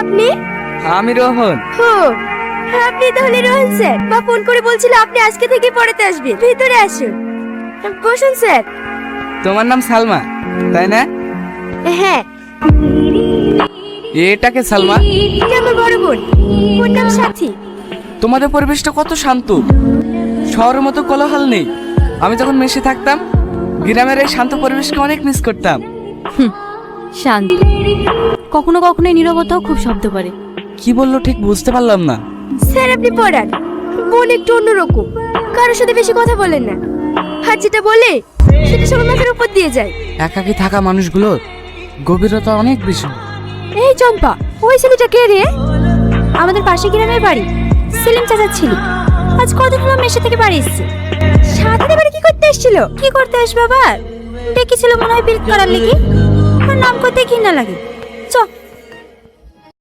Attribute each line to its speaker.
Speaker 1: আপনি?
Speaker 2: আমি রোহন।
Speaker 1: ও, আপনি তাহলে রোহন স্যার। বা ফোন করে বলছিল আপনি আজকে থেকে পড়াতে আসবেন। ভিতরে আসুন, বসুন স্যার।
Speaker 2: তোমার নাম সালমা, তাই না?
Speaker 1: হ্যাঁ।
Speaker 2: এটাকে সালমা?
Speaker 1: এটা আমার বড় বোন, ওর নাম সাথী।
Speaker 2: তোমাদের পরিবেশটা কত শান্ত, শহরের মতো কোলাহল নেই। আমি যখন মেসে থাকতাম গ্রামের এই শান্ত পরিবেশকে অনেক মিস করতাম।
Speaker 3: শান্ত, কখনো কখনো এই নীরবতাও খুব শব্দ করে।
Speaker 2: কি বললো ঠিক বুঝতে পারলাম না।
Speaker 1: স্যার আপনি পড়ান, বোন একটু অন্যরকম, কারোর সাথে বেশি কথা বলেন না, আর যেটা বলে সেটা সবার মাথার উপর দিয়ে যায়।
Speaker 2: একাকী থাকা মানুষগুলোর গভীরতা অনেক বেশি।
Speaker 1: এই চম্পা, ওই ছেলেটা কে রে? আমাদের পাশে গ্রামের বাড়ি, সেলিম চাচার ছিল। আজ কতদিন হলো মেশে থেকে বাড়ি এসেছে। সাথে বাড়ি কি করতে এসেছিল? কি করতে আসবে আবার? ডেকেছিল মনে হয় বিল করার লেগে। আর নাম করতে ঘৃণা লাগে। চ